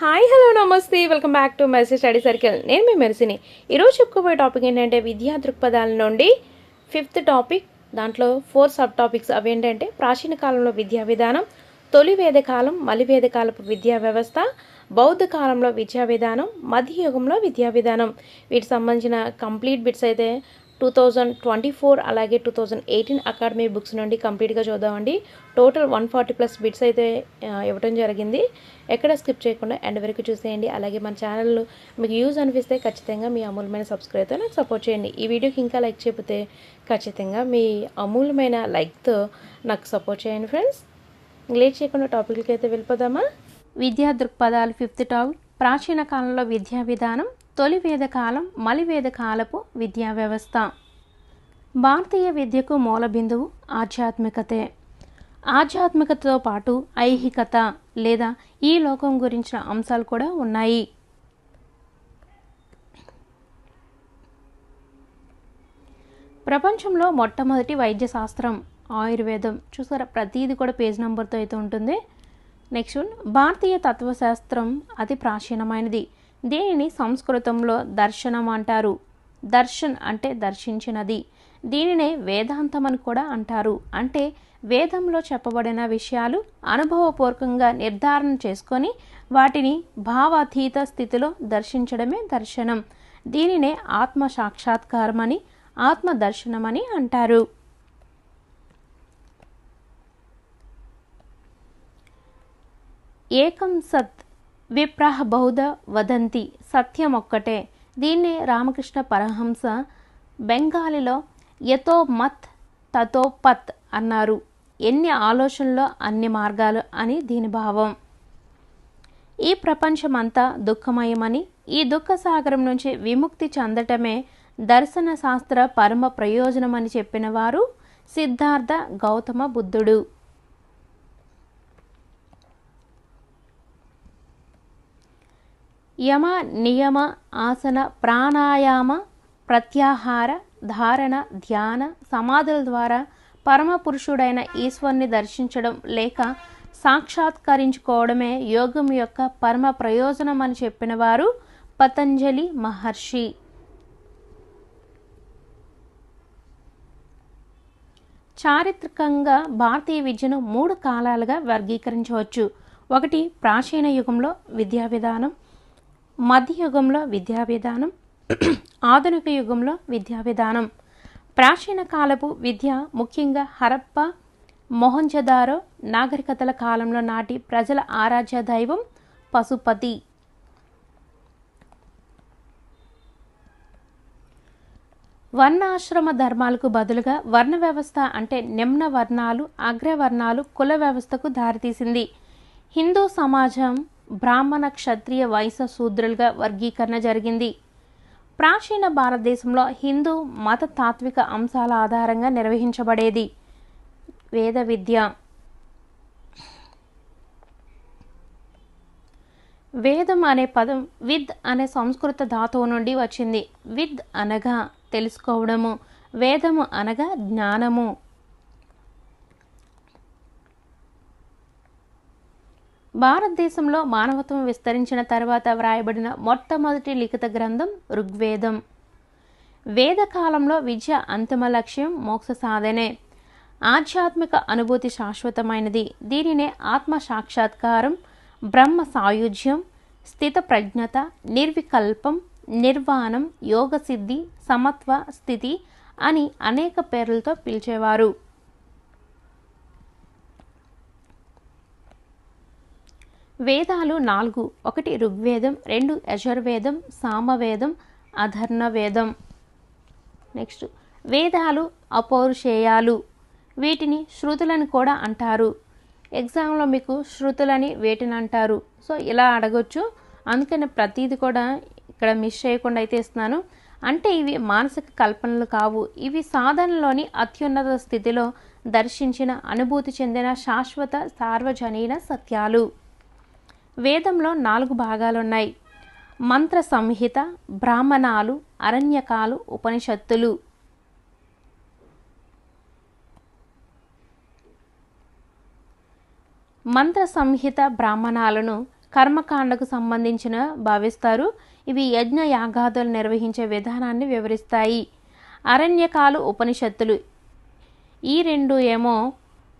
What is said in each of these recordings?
Hi hello నమస్తే welcome back to mercy study circle. నేను మీ మెర్సీని. ఈరోజు చెప్పుకోబోయే టాపిక్ ఏంటంటే విద్యా దృక్పథాల నుండి 5th టాపిక్. దాంట్లో 4 సబ్ టాపిక్స్. అవి ఏంటంటే ప్రాచీన కాలంలో విద్యా విధానం, తొలి వేదకాలం, మలి వేదకాలపు విద్యా వ్యవస్థ, బౌద్ధ కాలంలో విద్యా విధానం, మధ్యయుగంలో విద్యా విధానం. వీటికి సంబంధించిన కంప్లీట్ బిట్స్ అయితే 2024 అలాగే 2018 అకాడమీ బుక్స్ నుండి కంప్లీట్గా చూద్దామండి. టోటల్ 140+ బిట్స్ అయితే ఇవ్వడం జరిగింది. ఎక్కడ స్కిప్ చేయకుండా ఎండ్ వరకు చూసేయండి. అలాగే మన ఛానల్ మీకు యూజ్ అనిపిస్తే ఖచ్చితంగా మీ అమూల్యమైన సబ్స్క్రైబ్తో నాకు సపోర్ట్ చేయండి. ఈ వీడియోకి ఇంకా లైక్ చేయకపోతే ఖచ్చితంగా మీ అమూల్యమైన లైక్తో నాకు సపోర్ట్ చేయండి ఫ్రెండ్స్. లేట్ చేయకుండా టాపిక్లకి అయితే వెళ్ళిపోదామా. విద్యా దృక్పథాలు 5th టాపిక్. ప్రాచీన కాలంలో విద్యా విధానం, తొలి వేదకాలం, మలి వేదకాలపు విద్యా వ్యవస్థ. భారతీయ విద్యకు మూల బిందువు ఆధ్యాత్మికతే. ఆధ్యాత్మికతతో పాటు ఐహికత లేదా ఈ లోకం గురించిన అంశాలు కూడా ఉన్నాయి. ప్రపంచంలో మొట్టమొదటి వైద్య శాస్త్రం ఆయుర్వేదం. చూసారా, ప్రతిదీ కూడా పేజ్ నెంబర్తో అయితే ఉంటుంది. నెక్స్ట్ భారతీయ తత్వశాస్త్రం అతి ప్రాచీనమైనది. దీనిని సంస్కృతంలో దర్శనం అంటారు. దర్శన్ అంటే దర్శించినది. దీనినే వేదాంతం అని కూడా అంటారు. అంటే వేదంలో చెప్పబడిన విషయాలు అనుభవపూర్వకంగా నిర్ధారణ చేసుకొని వాటిని భావాతీత స్థితిలో దర్శించడమే దర్శనం. దీనినే ఆత్మ సాక్షాత్కారం అని, ఆత్మ దర్శనం అని అంటారు. ఏకం సత్ విప్రహ బౌద్ధ వదంతి. సత్యం ఒక్కటే. దీన్నే రామకృష్ణ పరమహంస బెంగాలీలో యతో మత్ తతో పత్ అన్నారు. ఎన్ని ఆలోచనలో అన్ని మార్గాలు అని దీని భావం. ఈ ప్రపంచమంతా దుఃఖమయమని, ఈ దుఃఖ సాగరం నుంచి విముక్తి చెందటమే దర్శన శాస్త్ర పరమ ప్రయోజనమని చెప్పిన వారు సిద్ధార్థ గౌతమ బుద్ధుడు. యమ నియమ ఆసన ప్రాణాయామ ప్రత్యాహార ధారణ ధ్యాన సమాధుల ద్వారా పరమపురుషుడైన ఈశ్వరుని దర్శించడం లేక సాక్షాత్కరించుకోవడమే యోగం యొక్క పరమ ప్రయోజనం అని చెప్పిన వారు పతంజలి మహర్షి. చారిత్రకంగా భారతీయ విద్యను 3 కాలాలుగా వర్గీకరించవచ్చు. 1 ప్రాచీన యుగంలో విద్యా విధానం, మధ్యయుగంలో విద్యా విధానం, ఆధునిక యుగంలో విద్యా విధానం. ప్రాచీన కాలపు విద్య ముఖ్యంగా హరప్ప, మొహంజదారో నాగరికతల కాలంలో నాటి ప్రజల ఆరాధ్య దైవం పశుపతి. వర్ణాశ్రమ ధర్మాలకు బదులుగా వర్ణ వ్యవస్థ అంటే నిమ్న వర్ణాలు, అగ్రవర్ణాలు కుల వ్యవస్థకు దారితీసింది. హిందూ సమాజం బ్రాహ్మణ, క్షత్రియ, వైశ్య, శూద్రులుగా వర్గీకరణ జరిగింది. ప్రాచీన భారతదేశంలో హిందూ మత తాత్విక అంశాల ఆధారంగా నిర్వహించబడేది వేద విద్య. వేదం అనే పదం విద్ అనే సంస్కృత ధాతువు నుండి వచ్చింది. విద్ అనగా తెలుసుకోవడము, వేదము అనగా జ్ఞానము. భారతదేశంలో మానవత్వం విస్తరించిన తర్వాత వ్రాయబడిన మొట్టమొదటి లిఖిత గ్రంథం ఋగ్వేదం. వేదకాలంలో విద్య అంతిమ లక్ష్యం మోక్ష సాధనే. ఆధ్యాత్మిక అనుభూతి శాశ్వతమైనది. దీనినే ఆత్మ సాక్షాత్కారం, బ్రహ్మ సాయుధ్యం, స్థిత ప్రజ్ఞత, నిర్వికల్పం, నిర్వాణం, యోగసిద్ధి, సమత్వ స్థితి అని అనేక పేర్లతో పిలిచేవారు. వేదాలు 4. 1 ఋగ్వేదం, 2 యజుర్వేదం, సామవేదం, అధర్ణ వేదం. నెక్స్ట్ వేదాలు అపౌరుషేయాలు. వీటిని శృతులని కూడా అంటారు. ఎగ్జామ్లో మీకు శృతులని వేటిని అంటారు, సో ఇలా అడగొచ్చు. అందుకని ప్రతిదీ కూడా ఇక్కడ మిస్ చేయకుండా అయితే ఇస్తున్నాను. అంటే ఇవి మానసిక కల్పనలు కావు. ఇవి సాధనలోని అత్యున్నత స్థితిలో దర్శించిన, అనుభూతి చెందిన శాశ్వత సార్వజనీన సత్యాలు. వేదంలో 4 భాగాలున్నాయి. మంత్ర సంహిత, బ్రాహ్మణాలు, అరణ్యకాలు, ఉపనిషత్తులు. మంత్ర సంహిత బ్రాహ్మణాలను కర్మకాండకు సంబంధించిన భావిస్తారు. ఇవి యజ్ఞ యాగాదులు నిర్వహించే విధానాన్ని వివరిస్తాయి. అరణ్యకాలు ఉపనిషత్తులు ఈ రెండు ఏమో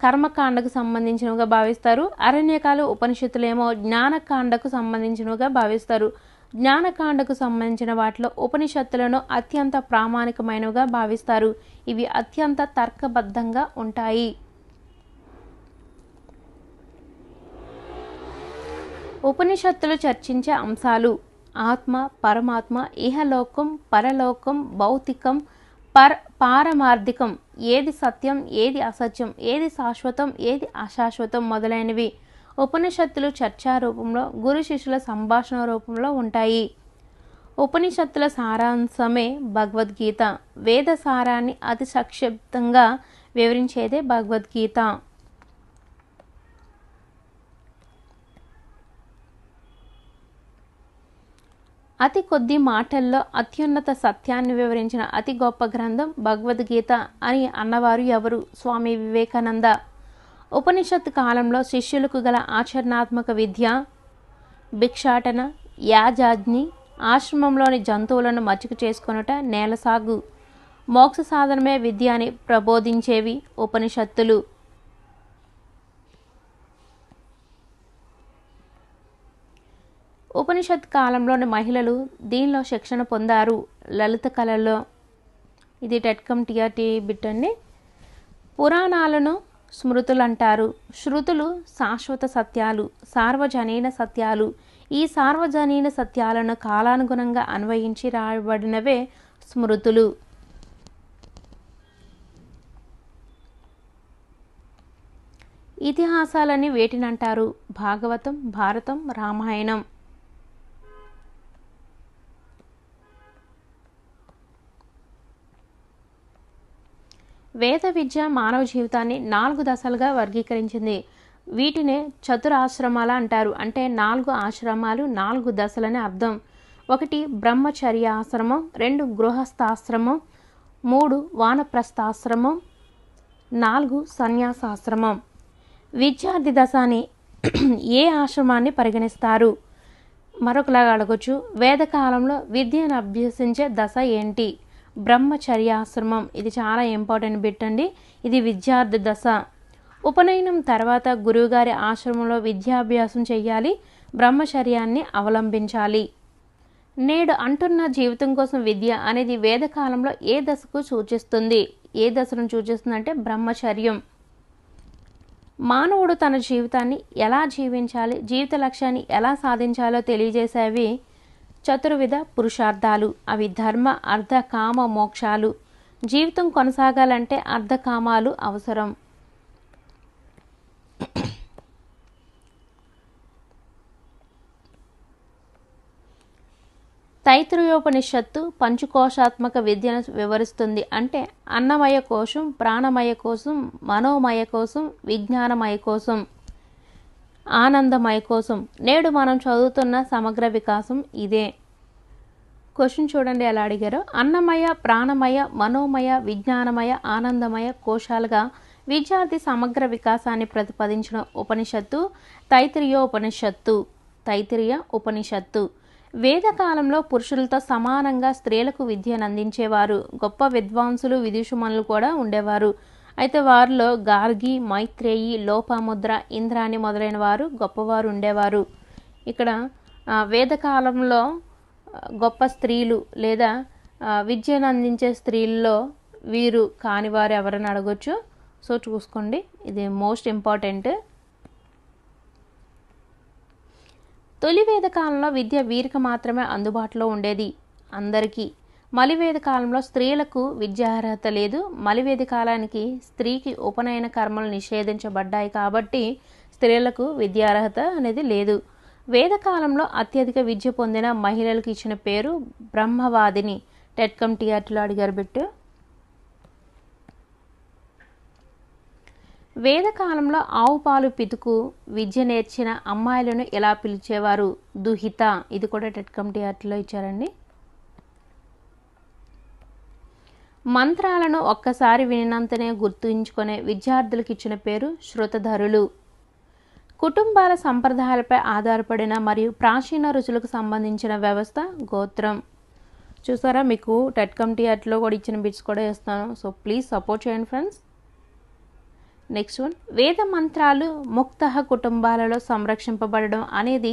కర్మకాండకు సంబంధించినవిగా భావిస్తారు. అరణ్యకాలు ఉపనిషత్తులు ఏమో జ్ఞానకాండకు సంబంధించినవిగా భావిస్తారు. జ్ఞానకాండకు సంబంధించిన వాటిలో ఉపనిషత్తులను అత్యంత ప్రామాణికమైనవిగా భావిస్తారు. ఇవి అత్యంత తర్కబద్ధంగా ఉంటాయి. ఉపనిషత్తులు చర్చించే అంశాలు: ఆత్మ, పరమాత్మ, ఇహలోకం, పరలోకం, భౌతికం, పారమార్థికం, ఏది సత్యం, ఏది అసత్యం, ఏది శాశ్వతం, ఏది అశాశ్వతం మొదలైనవి ఉపనిషత్తులు చర్చా రూపంలో, గురు శిష్యుల సంభాషణ రూపంలో ఉంటాయి. ఉపనిషత్తుల సారాంశమే భగవద్గీత. వేద సారాన్ని అతి సంక్షిప్తంగా వివరించేదే భగవద్గీత. అతి కొద్ది మాటల్లో అత్యున్నత సత్యాన్ని వివరించిన అతి గొప్ప గ్రంథం భగవద్గీత అని అన్నవారు ఎవరు? స్వామి వివేకానంద. ఉపనిషత్తు కాలంలో శిష్యులకు గల ఆచరణాత్మక విద్య భిక్షాటన, యాజాజ్ఞి, ఆశ్రమంలోని జంతువులను మచ్చిక చేసుకొనుట, నేలసాగు, మోక్ష సాధనమే విద్య అని ప్రబోధించేవి ఉపనిషత్తులు. ఉపనిషత్ కాలంలోని మహిళలు దీనిలో శిక్షణ పొందారు. లలిత కళల్లో ఇది టెట్కమ్ టీఆర్టీ బిట్ అండి. పురాణాలను స్మృతులు అంటారు. శృతులు శాశ్వత సత్యాలు, సార్వజనీన సత్యాలు. ఈ సార్వజనీన సత్యాలను కాలానుగుణంగా అన్వయించి రాయబడినవే స్మృతులు. ఇతిహాసాలని వేటినంటారు? భాగవతం, భారతం, రామాయణం. వేద విద్య మానవ జీవితాన్ని 4 దశలుగా వర్గీకరించింది. వీటినే చతురాశ్రమాల అంటారు. అంటే 4 ఆశ్రమాలు, 4 దశలని అర్థం. 1 బ్రహ్మచర్యాశ్రమం, 2 గృహస్థాశ్రమం, 3 వానప్రస్థాశ్రమం, 4 సన్యాసాశ్రమం. విద్యార్థి దశ అని ఏ ఆశ్రమాన్ని పరిగణిస్తారు? మరొకలాగా అడగొచ్చు, వేదకాలంలో విద్యను అభ్యసించే దశ ఏంటి? బ్రహ్మచర్యాశ్రమం. ఇది చాలా ఇంపార్టెంట్ బిట్ అండి. ఇది విద్యార్థి దశ. ఉపనయనం తర్వాత గురువుగారి ఆశ్రమంలో విద్యాభ్యాసం చేయాలి. బ్రహ్మచర్యాన్ని అవలంబించాలి. నేడు అంటున్న జీవితం కోసం విద్య అనేది వేదకాలంలో ఏ దశకు సూచిస్తుంది? ఏ దశను సూచిస్తుంది అంటే బ్రహ్మచర్యం. మానవుడు తన జీవితాన్ని ఎలా జీవించాలి, జీవిత లక్ష్యాన్ని ఎలా సాధించాలో తెలియజేసేవి చతుర్విధ పురుషార్థాలు. అవి ధర్మ, అర్థ, కామ, మోక్షాలు. జీవితం కొనసాగాలంటే అర్ధకామాలు అవసరం. తైత్రయోపనిషత్తు పంచకోశాత్మక విద్యను వివరిస్తుంది. అంటే అన్నమయ కోశం, ప్రాణమయ కోశం, మనోమయ కోశం, విజ్ఞానమయ కోశం, ఆనందమయ కోశం. నేడు మనం చదువుతున్న సమగ్ర వికాసం ఇదే. క్వశ్చన్ చూడండి ఎలా అడిగారో. అన్నమయ, ప్రాణమయ, మనోమయ, విజ్ఞానమయ, ఆనందమయ కోశాలుగా విద్యార్థి సమగ్ర వికాసాన్ని ప్రతిపాదించిన ఉపనిషత్తు తైత్తిరీయోపనిషత్తు. తైత్తిరీయ ఉపనిషత్తు. వేదకాలంలో పురుషులతో సమానంగా స్త్రీలకు విద్యను అందించేవారు. గొప్ప విద్వాంసులు, విదుషుమనులు కూడా ఉండేవారు. అయితే వారిలో గార్గి, మైత్రేయి, లోపాముద్ర, ఇంద్రాణి మొదలైన వారు గొప్పవారు ఉండేవారు. ఇక్కడ వేదకాలంలో గొప్ప స్త్రీలు లేదా విద్యను అందించే స్త్రీల్లో వీరు కానివారు ఎవరని అడగొచ్చు. సో చూసుకోండి, ఇది మోస్ట్ ఇంపార్టెంట్. తొలి వేద కాలంలో విద్య వీరికి మాత్రమే అందుబాటులో ఉండేది, అందరికీ. మలివేద కాలంలో స్త్రీలకు విద్యార్హత లేదు. మలివేద కాలానికి స్త్రీకి ఉపనయన కర్మలు నిషేధించబడ్డాయి కాబట్టి స్త్రీలకు విద్యార్హత అనేది లేదు. వేదకాలంలో అత్యధిక విద్య పొందిన మహిళలకు ఇచ్చిన పేరు బ్రహ్మవాదిని. టెట్కమ్ టీఆర్టీలో అడిగారు బిట్టు. వేదకాలంలో ఆవు పాలు పితుకు విద్య నేర్చిన అమ్మాయిలను ఎలా పిలిచేవారు? దుహిత. ఇది కూడా టెట్కమ్ టీఆర్టీలో ఇచ్చారండి. మంత్రాలను ఒక్కసారి వినినంతనే గుర్తుంచుకునే విద్యార్థులకు ఇచ్చిన పేరు శృతధరులు. కుటుంబాల సంప్రదాయాలపై ఆధారపడిన మరియు ప్రాచీన రుచులకు సంబంధించిన వ్యవస్థ గోత్రం. చూసారా, మీకు టెట్ కమిటీలో కూడా ఇచ్చిన బిట్స్ కూడా వేస్తాను. సో ప్లీజ్ సపోర్ట్ చేయండి ఫ్రెండ్స్. నెక్స్ట్ వన్, వేద మంత్రాలు ముక్త కుటుంబాలలో సంరక్షింపబడడం అనేది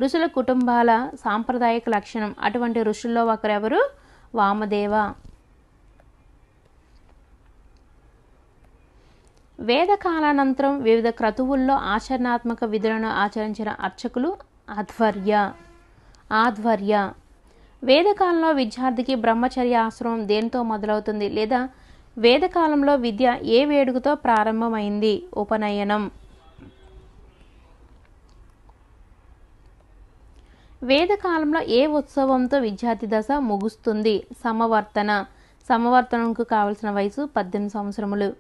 ఋషుల కుటుంబాల సాంప్రదాయక లక్షణం. అటువంటి ఋషుల్లో ఒకరెవరు? వామదేవ. వేద కాలానంతరం వివిధ క్రతువుల్లో ఆచరణాత్మక విధులను ఆచరించిన అర్చకులు ఆధ్వర్య. వేదకాలంలో విద్యార్థికి బ్రహ్మచర్య ఆశ్రమం దేనితో మొదలవుతుంది? లేదా వేదకాలంలో విద్య ఏ వేడుకతో ప్రారంభమైంది? ఉపనయనం. వేదకాలంలో ఏ ఉత్సవంతో విద్యార్థి దశ ముగుస్తుంది? సమవర్తనంకు కావలసిన వయసు 18 సంవత్సరములు.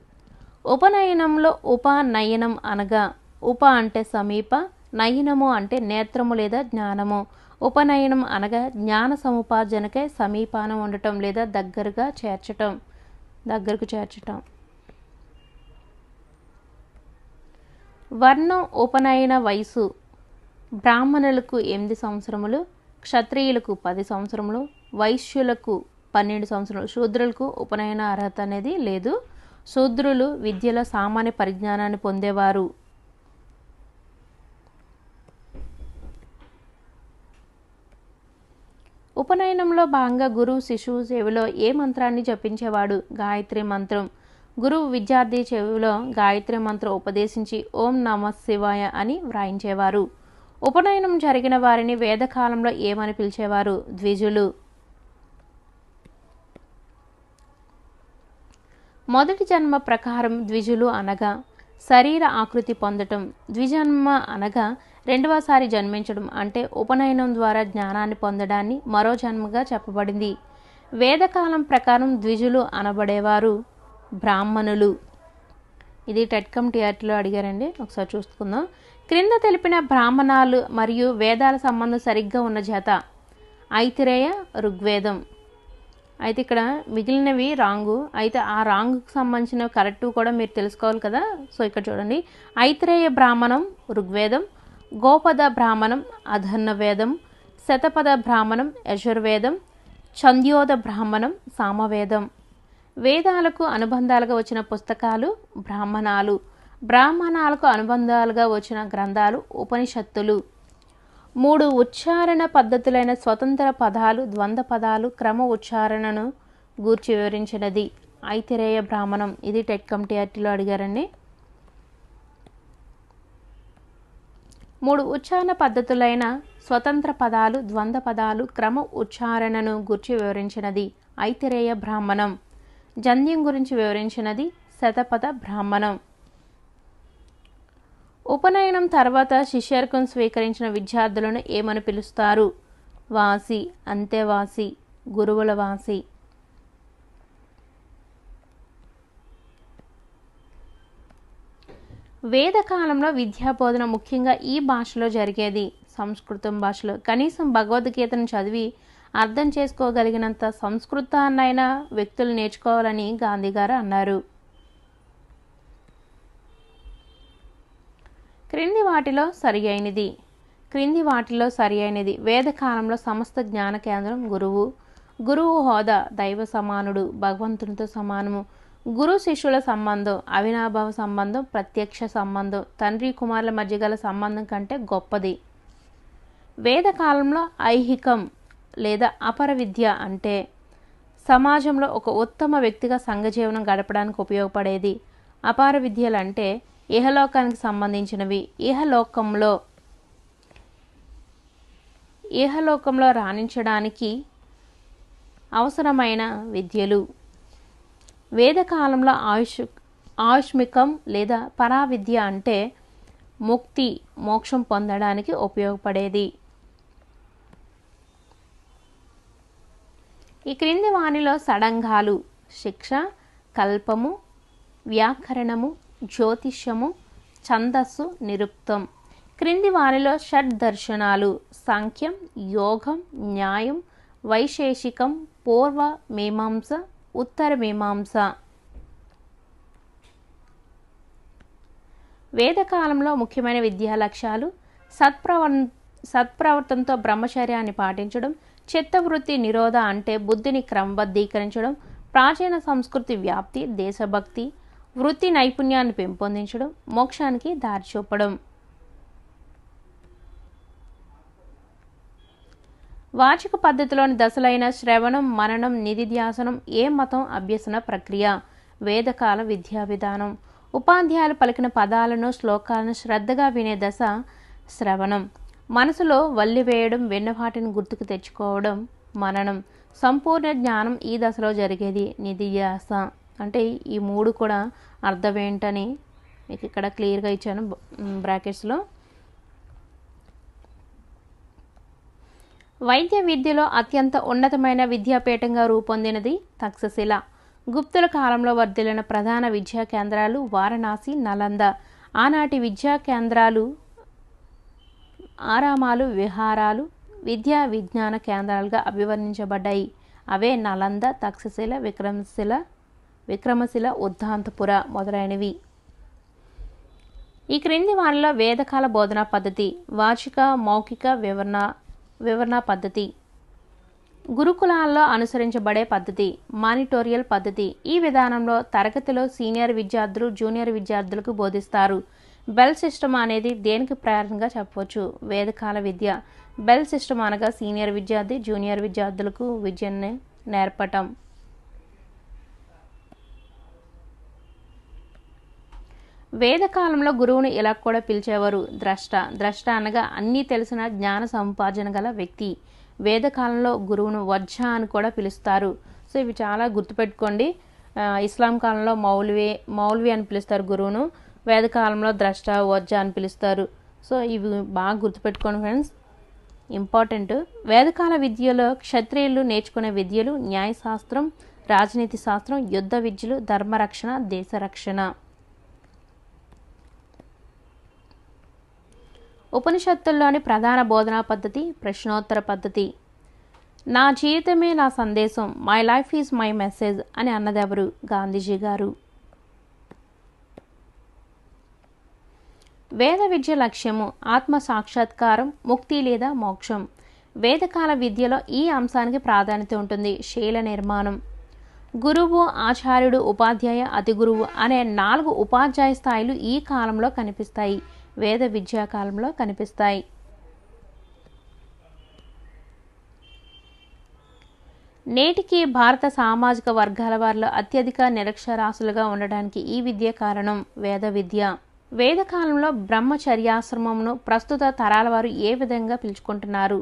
ఉపనయనంలో ఉపనయనం అనగా ఉప అంటే సమీప, నయనము అంటే నేత్రము లేదా జ్ఞానము. ఉపనయనం అనగా జ్ఞాన సముపార్జనకై సమీపానం ఉండటం లేదా దగ్గరకు చేర్చటం. వర్ణం ఉపనయన వయసు బ్రాహ్మణులకు 8 సంవత్సరములు, క్షత్రియులకు 10 సంవత్సరములు, వైశ్యులకు 12 సంవత్సరాలు. శూద్రులకు ఉపనయన అర్హత అనేది లేదు. శూద్రులు విద్యలో సామాన్య పరిజ్ఞానాన్ని పొందేవారు. ఉపనయనంలో భాగంగా గురువు శిశువు చెవిలో ఏ మంత్రాన్ని జపించేవాడు? గాయత్రి మంత్రం. గురువు విద్యార్థి చెవిలో గాయత్రి మంత్రం ఉపదేశించి ఓం నమః శివాయ అని వ్రాయించేవారు. ఉపనయనం జరిగిన వారిని వేదకాలంలో ఏమని పిలిచేవారు? ద్విజులు. మొదటి జన్మ ప్రకారం ద్విజులు అనగా శరీర ఆకృతి పొందటం. ద్విజన్మ అనగా రెండవసారి జన్మించడం, అంటే ఉపనయనం ద్వారా జ్ఞానాన్ని పొందడాన్ని మరో జన్మగా చెప్పబడింది. వేదకాలం ప్రకారం ద్విజులు అనబడేవారు బ్రాహ్మణులు. ఇది టెట్ కమిటీలో అడిగారండి, ఒకసారి చూసుకుందాం. క్రింద తెలిపిన బ్రాహ్మణాలు మరియు వేదాల సంబంధం సరిగ్గా ఉన్న జత. ఐతిరేయ, ఋగ్వేదం. అయితే ఇక్కడ మిగిలినవి రాంగు. అయితే ఆ రాంగుకు సంబంధించిన కరెక్ట్ కూడా మీరు తెలుసుకోవాలి కదా. సో ఇక్కడ చూడండి, ఐతిరేయ బ్రాహ్మణం ఋగ్వేదం, గోపద బ్రాహ్మణం అధర్ణ వేదం, శతపథ బ్రాహ్మణం యజుర్వేదం, చంద్యోద బ్రాహ్మణం సామవేదం. వేదాలకు అనుబంధాలుగా వచ్చిన పుస్తకాలు బ్రాహ్మణాలు. బ్రాహ్మణాలకు అనుబంధాలుగా వచ్చిన గ్రంథాలు ఉపనిషత్తులు. 3 ఉచ్చారణ పద్ధతులైన స్వతంత్ర పదాలు, ద్వంద్వ పదాలు, క్రమ ఉచ్చారణను గూర్చి వివరించినది ఐతిరేయ బ్రాహ్మణం. ఇది టెట్ కమిటీలో అడిగారండి. 3 ఉచ్చారణ పద్ధతులైన స్వతంత్ర పదాలు, ద్వంద్వ పదాలు, క్రమ ఉచ్చారణను గూర్చి వివరించినది ఐతిరేయ బ్రాహ్మణం. జంధ్యం గురించి వివరించినది శతపథ బ్రాహ్మణం. ఉపనయనం తర్వాత శిష్యర్కం స్వీకరించిన విద్యార్థులను ఏమని పిలుస్తారు? వాసి, అంతేవాసి, గురువుల వాసి. వేదకాలంలో విద్యాబోధన ముఖ్యంగా ఈ భాషలో జరిగేది, సంస్కృతం భాషలో. కనీసం భగవద్గీతను చదివి అర్థం చేసుకోగలిగినంత సంస్కృతాన్నైనా వ్యక్తులు నేర్చుకోవాలని గాంధీ గారు అన్నారు. క్రింది వాటిలో సరి అయినది. వేదకాలంలో సమస్త జ్ఞాన కేంద్రం గురువు హోదా దైవ సమానుడు, భగవంతునితో సమానము. గురు శిష్యుల సంబంధం అవినాభావ సంబంధం, ప్రత్యక్ష సంబంధం, తండ్రి కుమారుల మధ్య గల సంబంధం కంటే గొప్పది. వేదకాలంలో ఐహికం లేదా అపర విద్య అంటే సమాజంలో ఒక ఉత్తమ వ్యక్తిగా సంఘజీవనం గడపడానికి ఉపయోగపడేది. అపార విద్యలు అంటే ఇహలోకానికి సంబంధించినవి. ఇహలోకంలో రాణించడానికి అవసరమైన విద్యలు. వేదకాలంలో ఆయుష్మికం లేదా పరావిద్య అంటే ముక్తి, మోక్షం పొందడానికి ఉపయోగపడేది. ఈ క్రింది వానిలో సడంగాలు శిక్ష, కల్పము, వ్యాకరణము, జ్యోతిష్యము, ఛందస్సు, నిరుక్తం. క్రింది వానిలో షడ్ దర్శనాలు సాంఖ్యం, యోగం, న్యాయం, వైశేషికం, పూర్వ మీమాంస, ఉత్తర మీమాంస. వేదకాలంలో ముఖ్యమైన విద్యా లక్ష్యాలు సత్ప్రవర్తనతో బ్రహ్మచర్యాన్ని పాటించడం, చిత్తవృత్తి నిరోధ అంటే బుద్ధిని క్రమబద్ధీకరించడం, ప్రాచీన సంస్కృతి వ్యాప్తి, దేశభక్తి, వృత్తి నైపుణ్యాన్ని పెంపొందించడం, మోక్షానికి దారి చూపడం. వాచిక పద్ధతిలోని దశలైన శ్రవణం, మననం, నిధిధ్యాసనం ఏ మతం అభ్యసన ప్రక్రియ. వేదకాల విద్యా విధానం. ఉపాధ్యాయులు పలికిన పదాలను, శ్లోకాలను శ్రద్ధగా వినే దశ శ్రవణం. మనసులో వల్లి వేయడం, విన్న వాటిని గుర్తుకు తెచ్చుకోవడం మననం. సంపూర్ణ జ్ఞానం ఈ దశలో జరిగేది నిధిధ్యాస. అంటే ఈ మూడు కూడా అర్థం ఏంటని మీకు ఇక్కడ క్లియర్గా ఇచ్చాను బ్రాకెట్స్లో. వైద్య విద్యలో అత్యంత ఉన్నతమైన విద్యాపీఠంగా రూపొందినది తక్షశిల. గుప్తుల కాలంలో వర్ధిల్లిన ప్రధాన విద్యా కేంద్రాలు వారణాసి, నలంద. ఆనాటి విద్యా కేంద్రాలు ఆరామాలు, విహారాలు, విద్యా విజ్ఞాన కేంద్రాలుగా అభివర్ణించబడ్డాయి. అవే నలంద, తక్షశిల, విక్రమశిల, ఉద్దాంతపుర మొదలైనవి. ఈ క్రింది వారిలో వేదకాల బోధనా పద్ధతి. వాచిక, మౌఖిక, వివరణ పద్ధతి. గురుకులాల్లో అనుసరించబడే పద్ధతి మానిటోరియల్ పద్ధతి. ఈ విధానంలో తరగతిలో సీనియర్ విద్యార్థులు జూనియర్ విద్యార్థులకు బోధిస్తారు. బెల్ సిస్టమ్ అనేది దేనికి ప్రేరణగా చెప్పవచ్చు. వేదకాల విద్య. బెల్ సిస్టమ్ అనగా సీనియర్ విద్యార్థి జూనియర్ విద్యార్థులకు విద్యను నేర్పటం. వేదకాలంలో గురువుని ఇలా కూడా పిలిచేవారు ద్రష్ట. ద్రష్ట అనగా అన్నీ తెలిసిన జ్ఞాన సముపార్జన గల వ్యక్తి. వేదకాలంలో గురువును వజ్జ అని కూడా పిలుస్తారు. సో ఇవి చాలా గుర్తుపెట్టుకోండి. ఇస్లాం కాలంలో మౌల్వి అని పిలుస్తారు గురువును. వేదకాలంలో ద్రష్ట, వజ్జ అని పిలుస్తారు. సో ఇవి బాగా గుర్తుపెట్టుకోండి ఫ్రెండ్స్, ఇంపార్టెంట్. వేదకాల విద్యలో క్షత్రియులు నేర్చుకునే విద్యలు న్యాయశాస్త్రం, రాజనీతి శాస్త్రం, యుద్ధ విద్యలు, ధర్మరక్షణ, దేశరక్షణ. ఉపనిషత్తుల్లోని ప్రధాన బోధనా పద్ధతి ప్రశ్నోత్తర పద్ధతి. నా జీవితమే నా సందేశం, my life is my message అని అన్నదెవరు? గాంధీజీ గారు. వేద విద్య లక్ష్యము ఆత్మ సాక్షాత్కారం, ముక్తి లేదా మోక్షం. వేదకాల విద్యలో ఈ అంశానికి ప్రాధాన్యత ఉంటుంది. శీల నిర్మాణం. గురువు, ఆచార్యుడు, ఉపాధ్యాయ, అతి గురువు అనే 4 ఉపాధ్యాయ స్థాయిలు ఈ కాలంలో కనిపిస్తాయి. వేద విద్యా కాలంలో కనిపిస్తాయి. నేటికి భారత సామాజిక వర్గాల వారిలో అత్యధిక నిరక్షరాస్యులుగా ఉండడానికి ఈ విద్య కారణం. వేద విద్య. వేదకాలంలో బ్రహ్మచర్యాశ్రమమును ప్రస్తుత తరాల వారు ఏ విధంగా పిలుచుకుంటున్నారు?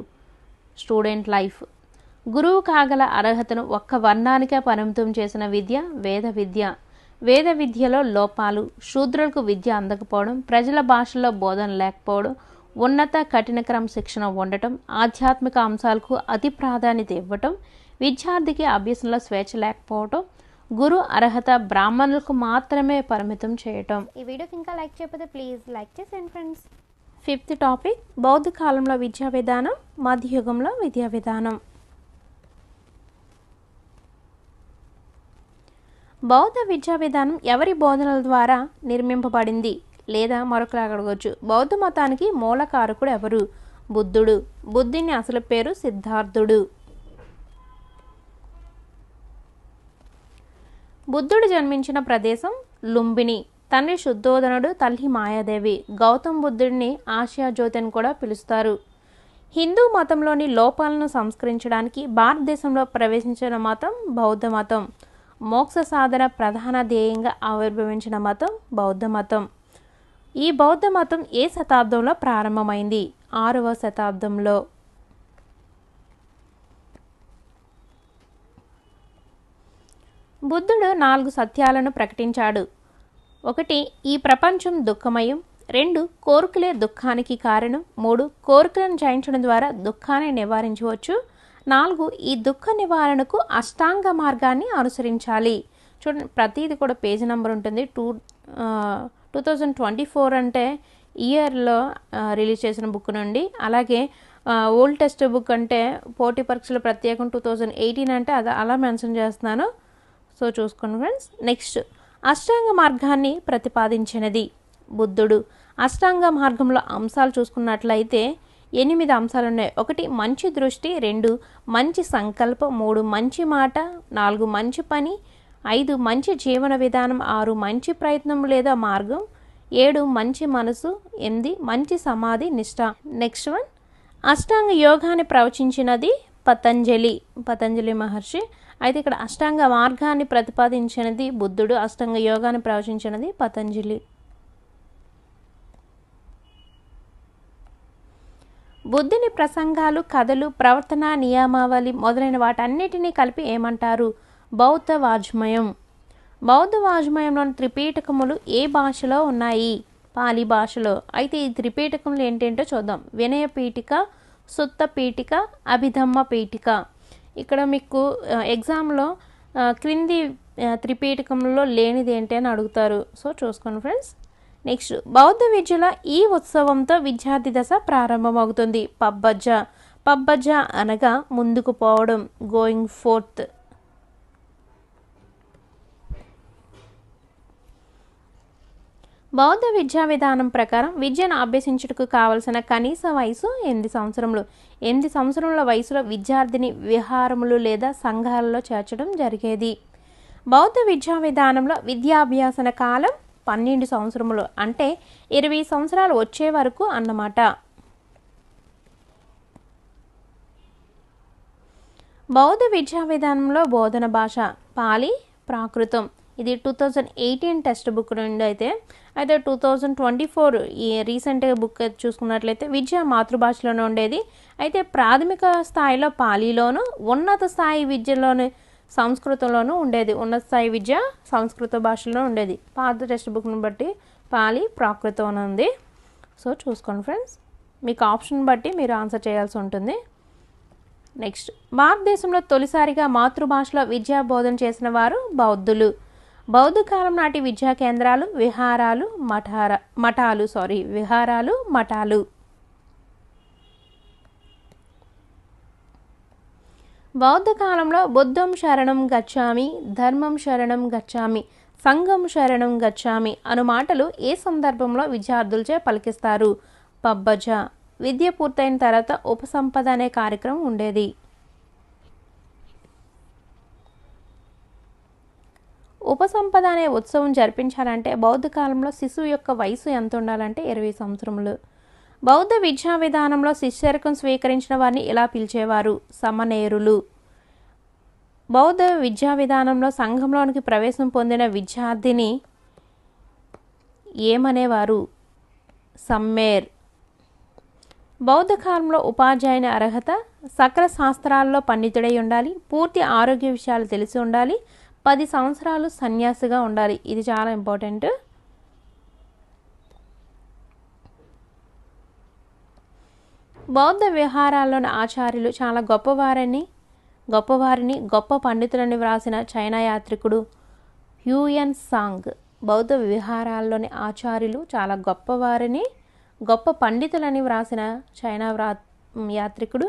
Student life. గురువు కాగల అర్హతను ఒక్క వర్ణానికే పరిమితం చేసిన విద్య వేద విద్య. వేద విద్యలో లోపాలు: శూద్రులకు విద్య అందకపోవడం, ప్రజల భాషల్లో బోధన లేకపోవడం, ఉన్నత కఠిన క్రమశిక్షణ ఉండటం, ఆధ్యాత్మిక అంశాలకు అతి ప్రాధాన్యత ఇవ్వటం, విద్యార్థికి అభ్యసనలో స్వేచ్ఛ లేకపోవటం, గురు అర్హత బ్రాహ్మణులకు మాత్రమే పరిమితం చేయటం. ఈ వీడియోకి ఇంకా లైక్ చేయకపోతే ప్లీజ్ లైక్ చేసేయండి ఫ్రెండ్స్. 5th టాపిక్ బౌద్ధ కాలంలో విద్యా విధానం, మధ్యయుగంలో విద్యా విధానం. బౌద్ధ విద్యా విధానం ఎవరి బోధనల ద్వారా నిర్మింపబడింది? లేదా మరొకలా అడగవచ్చు, బౌద్ధ మతానికి మూలకారకుడు ఎవరు? బుద్ధుడు. బుద్ధుని అసలు పేరు సిద్ధార్థుడు. బుద్ధుడు జన్మించిన ప్రదేశం లుంబిని. తండ్రి శుద్ధోదనుడు, తల్లి మాయాదేవి. గౌతమ బుద్ధుడిని ఆసియా జ్యోతి అని కూడా పిలుస్తారు. హిందూ మతంలోని లోపాలను సంస్కరించడానికి భారతదేశంలో ప్రవేశించిన మతం బౌద్ధ మతం. మోక్ష సాధన ప్రధాన ధ్యేయంగా ఆవిర్భవించిన మతం బౌద్ధ మతం. ఈ బౌద్ధ మతం ఏ శతాబ్దంలో ప్రారంభమైంది? 6వ శతాబ్దంలో. బుద్ధుడు 4 సత్యాలను ప్రకటించాడు. 1. ఈ ప్రపంచం దుఃఖమయం. 2. కోరికలే దుఃఖానికి కారణం. 3. కోరికలను జయించడం ద్వారా దుఃఖాన్ని నివారించవచ్చు. 4. ఈ దుఃఖ నివారణకు అష్టాంగ మార్గాన్ని అనుసరించాలి. చూడండి, ప్రతిది కూడా పేజీ నెంబర్ ఉంటుంది. 2024 అంటే ఇయర్లో రిలీజ్ చేసిన బుక్ నుండి. అలాగే ఓల్డ్ టెక్స్ట్ బుక్ అంటే పోటీ పరీక్షల ప్రత్యేకం 2018 అంటే అది అలా మెన్షన్ చేస్తున్నాను. సో చూసుకోండి ఫ్రెండ్స్. నెక్స్ట్, అష్టాంగ మార్గాన్ని ప్రతిపాదించినది బుద్ధుడు. అష్టాంగ మార్గంలో అంశాలు చూసుకున్నట్లయితే 8 అంశాలు ఉన్నాయి. 1 మంచి దృష్టి, 2 మంచి సంకల్పం, 3 మంచి మాట, 4 మంచి పని, 5 మంచి జీవన విధానం, 6 మంచి ప్రయత్నం లేదా మార్గం, 7 మంచి మనసు, 8 మంచి సమాధి నిష్ఠ. నెక్స్ట్ వన్, అష్టాంగ యోగాన్ని ప్రవచించినది పతంజలి మహర్షి. అయితే ఇక్కడ అష్టాంగ మార్గాన్ని ప్రతిపాదించినది బుద్ధుడు, అష్టాంగ యోగాన్ని ప్రవచించినది పతంజలి. బుద్ధుని ప్రసంగాలు, కథలు, ప్రవర్తన నియమావళి మొదలైన వాటన్నిటినీ కలిపి ఏమంటారు? బౌద్ధ వాజ్మయం. బౌద్ధ వాజ్మయంలోని త్రిపీఠకములు ఏ భాషలో ఉన్నాయి? పాలి భాషలో. అయితే ఈ త్రిపీఠకములు ఏంటంటో చూద్దాం. వినయ పీఠిక, సుత్త పీఠిక, అభిధమ్మ పీఠిక. ఇక్కడ మీకు ఎగ్జామ్లో క్రింది త్రిపీఠకంలో లేనిది ఏంటి అని అడుగుతారు. సో చూసుకోండి ఫ్రెండ్స్. నెక్స్ట్, బౌద్ధ విద్యల ఈ ఉత్సవంతో విద్యార్థి దశ ప్రారంభమవుతుంది. పబ్బజ్జ అనగా ముందుకు పోవడం, గోయింగ్ ఫోర్త్. బౌద్ధ విద్యా విధానం ప్రకారం విద్యను అభ్యసించుటకు కావలసిన కనీస వయసు 8 సంవత్సరములు. 8 సంవత్సరముల వయసులో విద్యార్థిని విహారములు లేదా సంఘాలలో చేర్చడం జరిగేది. బౌద్ధ విద్యా విధానంలో విద్యాభ్యాసన కాలం 12 సంవత్సరములు, అంటే 20 సంవత్సరాలు వచ్చే వరకు అన్నమాట. బౌద్ధ విద్యా విధానంలో బోధన భాష పాలి, ప్రాకృతం. ఇది 2018 టెక్స్ట్ బుక్ నుండి అయితే 2024 ఈ రీసెంట్గా బుక్ చూసుకున్నట్లయితే విద్య మాతృభాషలోనే ఉండేది. అయితే ప్రాథమిక స్థాయిలో పాలీలోను, ఉన్నత స్థాయి విద్యలోని సంస్కృతంలోనూ ఉండేది. ఉన్నత స్థాయి విద్య సంస్కృత భాషలో ఉండేది. పాత టెక్స్ట్ బుక్ని బట్టి పాలి, ప్రాకృతం అని ఉంది. సో చూసుకోండి ఫ్రెండ్స్, మీకు ఆప్షన్ బట్టి మీరు ఆన్సర్ చేయాల్సి ఉంటుంది. నెక్స్ట్, భారతదేశంలో తొలిసారిగా మాతృభాషలో విద్యా బోధన చేసిన వారు బౌద్ధులు. బౌద్ధ కాలం నాటి విద్యా కేంద్రాలు విహారాలు, మఠాలు. బౌద్ధ కాలంలో బుద్ధం శరణం గచ్చామి, ధర్మం శరణం గచ్చామి, సంఘం శరణం గచ్చామి అను మాటలు ఏ సందర్భంలో విద్యార్థులచే పలికిస్తారు? పబ్బజ. విద్య పూర్తయిన తర్వాత ఉపసంపద అనే కార్యక్రమం ఉండేది. ఉపసంపద అనే ఉత్సవం జరిపించాలంటే బౌద్ధ కాలంలో శిశువు యొక్క వయసు ఎంత ఉండాలంటే 20 సంవత్సరములు. బౌద్ధ విద్యా విధానంలో శిష్యరికం స్వీకరించిన వారిని ఇలా పిలిచేవారు? సమనేరులు. బౌద్ధ విద్యా విధానంలో సంఘంలోనికి ప్రవేశం పొందిన విద్యార్థిని ఏమనేవారు? సమ్మేర్. బౌద్ధ కాలంలో ఉపాధ్యాయుని అర్హత సకల శాస్త్రాల్లో పండితుడై ఉండాలి, పూర్తి ఆరోగ్య విషయాలు తెలిసి ఉండాలి, 10 సంవత్సరాలు సన్యాసిగా ఉండాలి. ఇది చాలా ఇంపార్టెంట్. బౌద్ధ విహారాల్లోని ఆచార్యులు చాలా గొప్పవారిని గొప్ప పండితులని వ్రాసిన చైనా యాత్రికుడు హ్యూయన్ సాంగ్. బౌద్ధ విహారాల్లోని ఆచార్యులు చాలా గొప్ప పండితులని వ్రాసిన చైనా యాత్రికుడు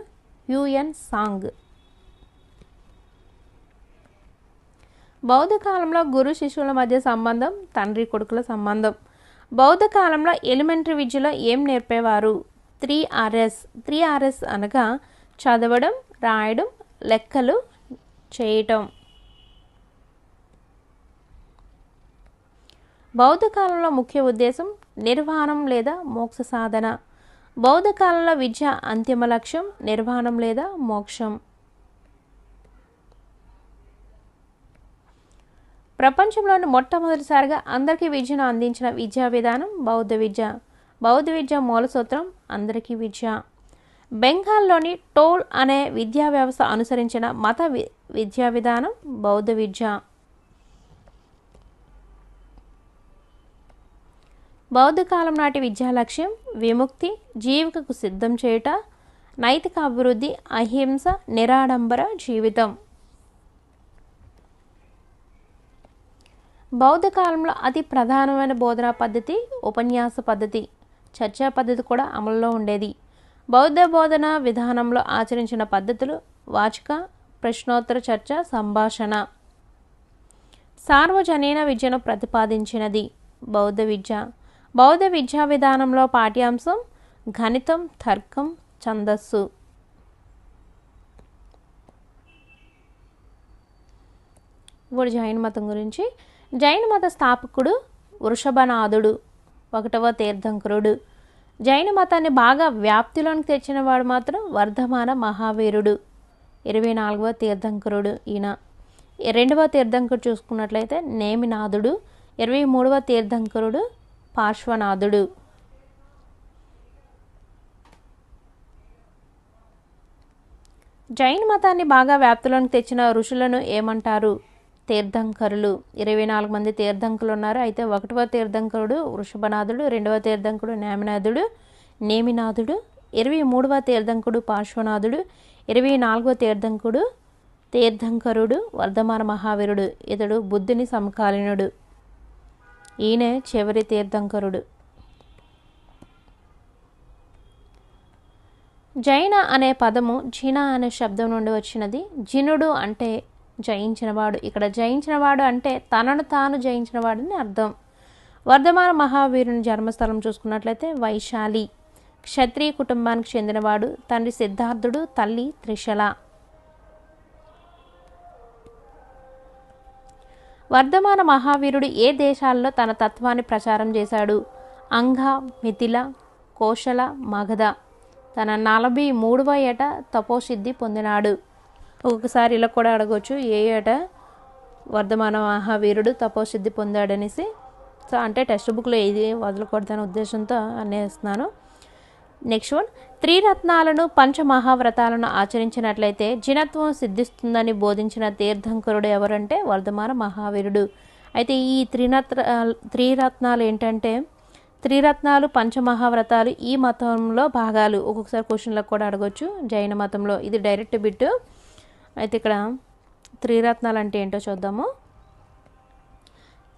హ్యూయన్ సాంగ్. బౌద్ధ కాలంలో గురు శిష్యుల మధ్య సంబంధం తండ్రి కొడుకుల సంబంధం. బౌద్ధ కాలంలో ఎలిమెంటరీ విద్యలో ఏం నేర్పేవారు? 3Rs. 3Rs అనగా చదవడం, రాయడం, లెక్కలు చేయటం. బౌద్ధ కాలంలో ముఖ్య ఉద్దేశం నిర్వాణం లేదా మోక్ష సాధన. బౌద్ధ కాలంలో విద్య అంతిమ లక్ష్యం నిర్వాణం లేదా మోక్షం. ప్రపంచంలోని మొట్టమొదటిసారిగా అందరికీ విద్యను అందించిన విద్యా విధానం బౌద్ధ విద్య. బౌద్ధ విద్య మూల సూత్రం అందరికీ విద్య. బెంగాల్లోని టోల్ అనే విద్యా వ్యవస్థ అనుసరించిన మత విద్యా విధానం బౌద్ధ విద్య. బౌద్ధ కాలం నాటి విద్యా లక్ష్యం విముక్తి, జీవికకు సిద్ధం చేయుట, నైతిక అభివృద్ధి, అహింస, నిరాడంబర జీవితం. బౌద్ధ కాలంలో అతి ప్రధానమైన బోధనా పద్ధతి ఉపన్యాస పద్ధతి. చర్చా పద్ధతి కూడా అమలులో ఉండేది. బౌద్ధ బోధన విధానంలో ఆచరించిన పద్ధతులు వాచక, ప్రశ్నోత్తర చర్చ, సంభాషణ. సార్వజనీన విద్యను ప్రతిపాదించినది బౌద్ధ విద్య. బౌద్ధ విద్యా విధానంలో పాఠ్యాంశం గణితం, తర్కం, ఛందస్సు. ఇప్పుడు జైన మతం గురించి. జైన మత స్థాపకుడు వృషభనాథుడు, 1వ తీర్థంకరుడు. జైన మతాన్ని బాగా వ్యాప్తిలోనికి తెచ్చిన వాడు మాత్రం వర్ధమాన మహావీరుడు, 24వ తీర్థంకరుడు ఈయన. 2వ తీర్థంకరుడు చూసుకున్నట్లయితే నేమినాథుడు, 23వ తీర్థంకరుడు పార్శ్వనాథుడు. జైన మతాన్ని బాగా వ్యాప్తిలోకి తెచ్చిన ఋషులను ఏమంటారు? తీర్థంకరులు. 24 మంది తీర్థంకరులు ఉన్నారు. అయితే 1వ తీర్థంకరుడు వృషభనాథుడు, 2వ తీర్థంకరుడు నేమినాథుడు, 23వ తీర్థంకరుడు పార్శ్వనాథుడు, 24వ తీర్థంకరుడు వర్ధమాన మహావీరుడు. ఇతడు బుద్ధుని సమకాలీనుడు. ఈయనే చివరి తీర్థంకరుడు. జైన అనే పదము జిన అనే శబ్దం నుండి వచ్చినది. జినుడు అంటే జయించినవాడు. ఇక్కడ జయించినవాడు అంటే తనను తాను జయించినవాడని అర్థం. వర్ధమాన మహావీరుని జన్మస్థలం చూసుకున్నట్లయితే వైశాలి. క్షత్రియ కుటుంబానికి చెందినవాడు. తండ్రి సిద్ధార్థుడు, తల్లి త్రిశల. వర్ధమాన మహావీరుడు ఏ దేశాల్లో తన తత్వాన్ని ప్రచారం చేశాడు? అంగ, మిథిల, కోశల, మగధ. తన 43వ ఏట తపోసిద్ధి పొందినాడు. ఒక్కొక్కసారి ఇలా కూడా అడగవచ్చు, ఏ ఏట వర్ధమాన మహావీరుడు తపోసిద్ధి పొందాడనేసి. సో అంటే టెక్స్ట్ బుక్లో ఏది వదలకూడదనే ఉద్దేశంతో అనేస్తున్నాను. నెక్స్ట్ వన్, త్రిరత్నాలను పంచమహావ్రతాలను ఆచరించినట్లయితే జినత్వం సిద్ధిస్తుందని బోధించిన తీర్థంకరుడు ఎవరంటే వర్ధమాన మహావీరుడు. అయితే ఈ త్రిరత్నాలు ఏంటంటే, త్రిరత్నాలు పంచమహావ్రతాలు ఈ మతంలో భాగాలు. ఒక్కొక్కసారి క్వశ్చన్లకు కూడా అడగవచ్చు జైన మతంలో. ఇది డైరెక్ట్ బిట్. అయితే ఇక్కడ త్రిరత్నాలు అంటే ఏంటో చూద్దాము.